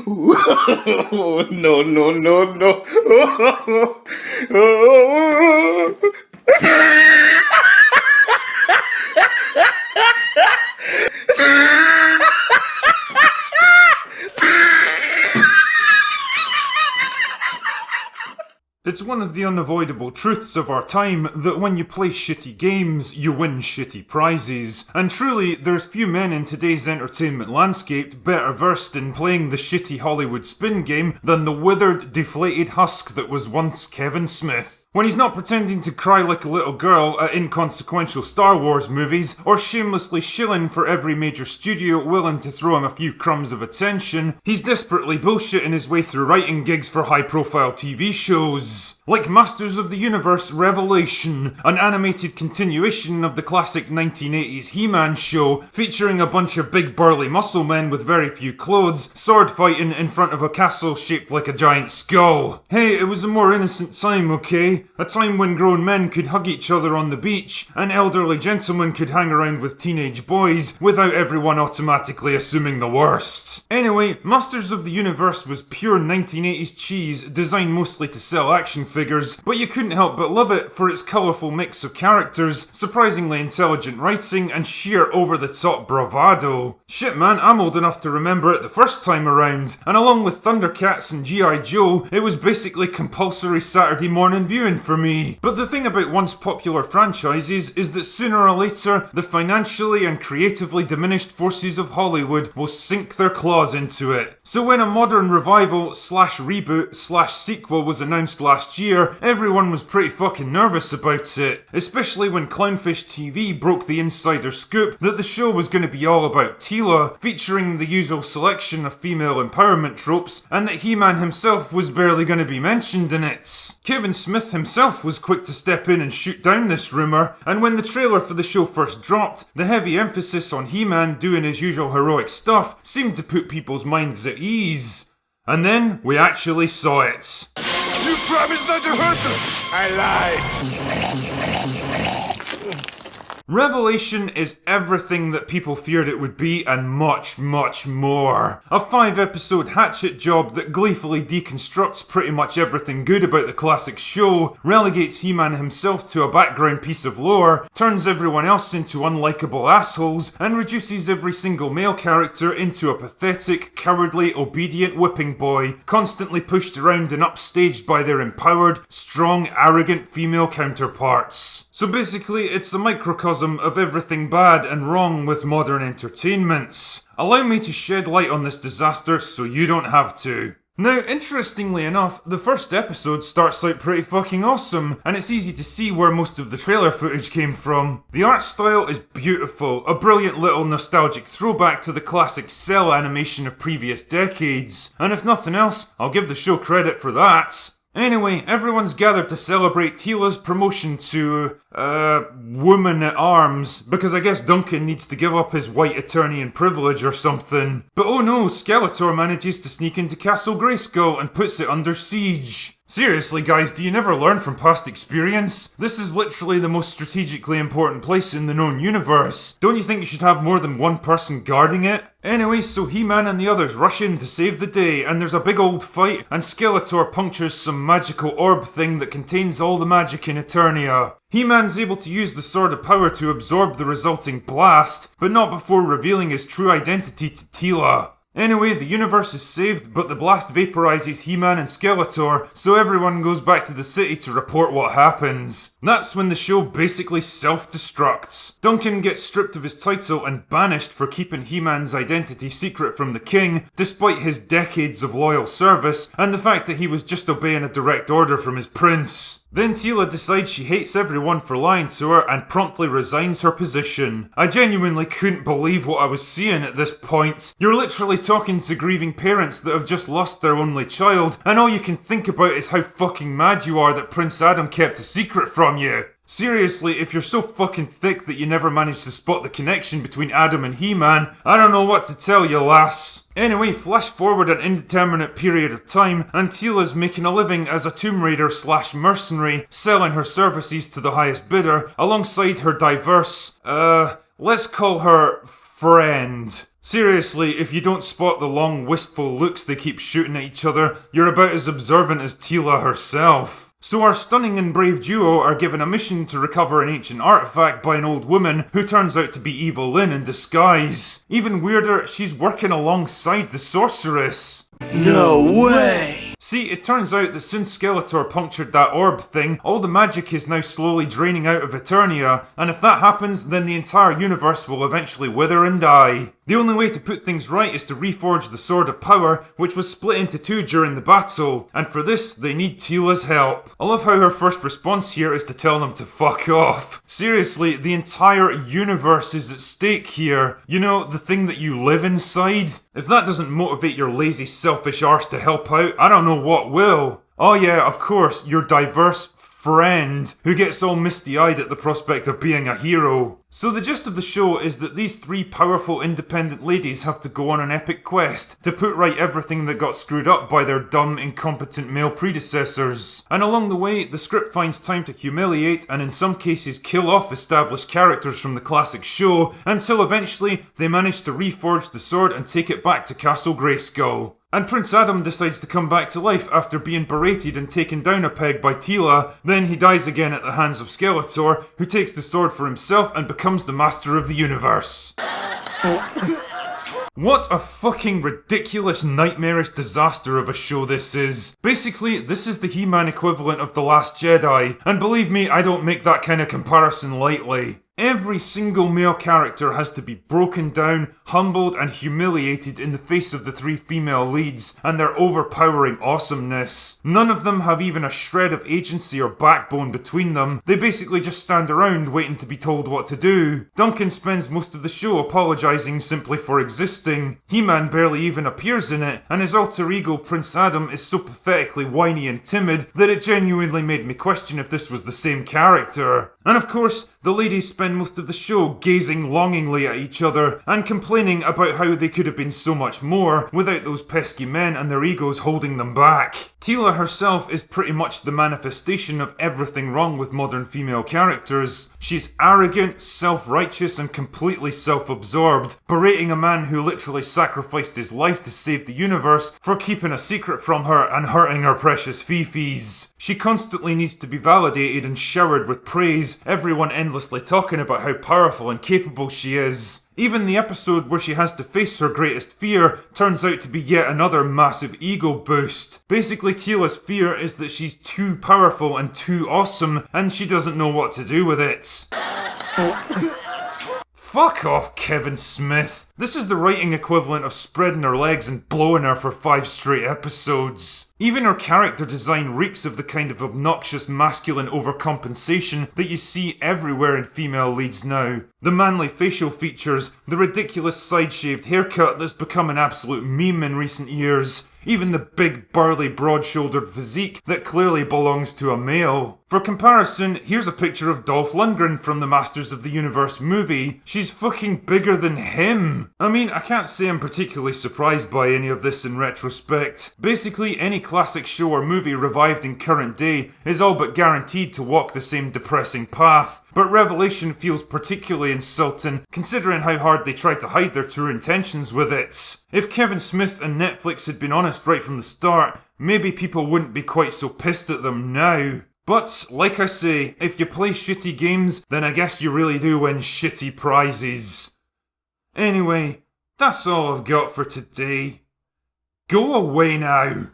No, no, no, no. It's one of the unavoidable truths of our time that when you play shitty games, you win shitty prizes. And truly, there's few men in today's entertainment landscape better versed in playing the shitty Hollywood spin game than the withered, deflated husk that was once Kevin Smith. When he's not pretending to cry like a little girl at inconsequential Star Wars movies, or shamelessly shilling for every major studio willing to throw him a few crumbs of attention, he's desperately bullshitting his way through writing gigs for high-profile TV shows. Like Masters of the Universe Revelation, an animated continuation of the classic 1980s He-Man show, featuring a bunch of big burly muscle men with very few clothes, sword fighting in front of a castle shaped like a giant skull. Hey, it was a more innocent time, okay? A time when grown men could hug each other on the beach, and elderly gentlemen could hang around with teenage boys without everyone automatically assuming the worst. Anyway, Masters of the Universe was pure 1980s cheese designed mostly to sell action figures, but you couldn't help but love it for its colourful mix of characters, surprisingly intelligent writing, and sheer over-the-top bravado. Shit man, I'm old enough to remember it the first time around, and along with Thundercats and G.I. Joe, it was basically compulsory Saturday morning viewing for me. But the thing about once popular franchises is that sooner or later, the financially and creatively diminished forces of Hollywood will sink their claws into it. So when a modern revival slash reboot slash sequel was announced last year, everyone was pretty fucking nervous about it. Especially when Clownfish TV broke the insider scoop that the show was going to be all about Teela, featuring the usual selection of female empowerment tropes, and that He-Man himself was barely going to be mentioned in it. Kevin Smith himself was quick to step in and shoot down this rumour, and when the trailer for the show first dropped, the heavy emphasis on He-Man doing his usual heroic stuff seemed to put people's minds at ease. And then we actually saw it. You promised not to hurt them! I lied! Revelation is everything that people feared it would be and much, much more. A 5-episode hatchet job that gleefully deconstructs pretty much everything good about the classic show, relegates He-Man himself to a background piece of lore, turns everyone else into unlikable assholes, and reduces every single male character into a pathetic, cowardly, obedient whipping boy, constantly pushed around and upstaged by their empowered, strong, arrogant female counterparts. So basically, it's a microcosm of everything bad and wrong with modern entertainments. Allow me to shed light on this disaster so you don't have to. Now, interestingly enough, the first episode starts out pretty fucking awesome, and it's easy to see where most of the trailer footage came from. The art style is beautiful, a brilliant little nostalgic throwback to the classic cell animation of previous decades, and if nothing else, I'll give the show credit for that. Anyway, everyone's gathered to celebrate Teela's promotion to, woman at arms, because I guess Duncan needs to give up his white Eternian privilege or something. But oh no, Skeletor manages to sneak into Castle Grayskull and puts it under siege. Seriously guys, do you never learn from past experience? This is literally the most strategically important place in the known universe. Don't you think you should have more than one person guarding it? Anyway, so He-Man and the others rush in to save the day, and there's a big old fight, and Skeletor punctures some magical orb thing that contains all the magic in Eternia. He-Man's able to use the Sword of Power to absorb the resulting blast, but not before revealing his true identity to Teela. Anyway, the universe is saved, but the blast vaporizes He-Man and Skeletor, so everyone goes back to the city to report what happens. That's when the show basically self-destructs. Duncan gets stripped of his title and banished for keeping He-Man's identity secret from the king, despite his decades of loyal service, and the fact that he was just obeying a direct order from his prince. Then Teela decides she hates everyone for lying to her and promptly resigns her position. I genuinely couldn't believe what I was seeing at this point. You're literally talking to grieving parents that have just lost their only child, and all you can think about is how fucking mad you are that Prince Adam kept a secret from you. Seriously, if you're so fucking thick that you never managed to spot the connection between Adam and He-Man, I don't know what to tell you, lass. Anyway, flash forward an indeterminate period of time, and Teela's making a living as a Tomb Raider / mercenary, selling her services to the highest bidder, alongside her diverse, let's call her friend. Seriously, if you don't spot the long, wistful looks they keep shooting at each other, you're about as observant as Teela herself. So our stunning and brave duo are given a mission to recover an ancient artifact by an old woman who turns out to be Evil Lyn in disguise. Even weirder, she's working alongside the sorceress. No way! See, it turns out that since Skeletor punctured that orb thing, all the magic is now slowly draining out of Eternia, and if that happens, then the entire universe will eventually wither and die. The only way to put things right is to reforge the Sword of Power, which was split into two during the battle, and for this, they need Teela's help. I love how her first response here is to tell them to fuck off. Seriously, the entire universe is at stake here. You know, the thing that you live inside? If that doesn't motivate your lazy, selfish arse to help out, I don't know what will. Oh yeah, of course, your diverse friend who gets all misty-eyed at the prospect of being a hero. So the gist of the show is that these three powerful independent ladies have to go on an epic quest to put right everything that got screwed up by their dumb, incompetent male predecessors. And along the way, the script finds time to humiliate and in some cases kill off established characters from the classic show until eventually they manage to reforge the sword and take it back to Castle Grayskull. And Prince Adam decides to come back to life after being berated and taken down a peg by Teela. Then he dies again at the hands of Skeletor, who takes the sword for himself and becomes the master of the universe. What a fucking ridiculous, nightmarish disaster of a show this is. Basically, this is the He-Man equivalent of The Last Jedi, and believe me, I don't make that kind of comparison lightly. Every single male character has to be broken down, humbled and humiliated in the face of the three female leads and their overpowering awesomeness. None of them have even a shred of agency or backbone between them. They basically just stand around waiting to be told what to do. Duncan spends most of the show apologising simply for existing. He-Man barely even appears in it, and his alter ego Prince Adam is so pathetically whiny and timid that it genuinely made me question if this was the same character. And of course, the ladies spend most of the show gazing longingly at each other and complaining about how they could have been so much more without those pesky men and their egos holding them back. Teela herself is pretty much the manifestation of everything wrong with modern female characters. She's arrogant, self-righteous and completely self-absorbed, berating a man who literally sacrificed his life to save the universe for keeping a secret from her and hurting her precious fifis. She constantly needs to be validated and showered with praise, everyone endlessly talking about how powerful and capable she is. Even the episode where she has to face her greatest fear turns out to be yet another massive ego boost. Basically, Teela's fear is that she's too powerful and too awesome, and she doesn't know what to do with it. Fuck off, Kevin Smith. This is the writing equivalent of spreading her legs and blowing her for 5 straight episodes. Even her character design reeks of the kind of obnoxious masculine overcompensation that you see everywhere in female leads now. The manly facial features, the ridiculous side-shaved haircut that's become an absolute meme in recent years, even the big, burly, broad-shouldered physique that clearly belongs to a male. For comparison, here's a picture of Dolph Lundgren from the Masters of the Universe movie. She's fucking bigger than him. I mean, I can't say I'm particularly surprised by any of this in retrospect. Basically, any classic show or movie revived in current day is all but guaranteed to walk the same depressing path. But Revelation feels particularly insulting, considering how hard they tried to hide their true intentions with it. If Kevin Smith and Netflix had been honest right from the start, maybe people wouldn't be quite so pissed at them now. But, like I say, if you play shitty games, then I guess you really do win shitty prizes. Anyway, that's all I've got for today. Go away now!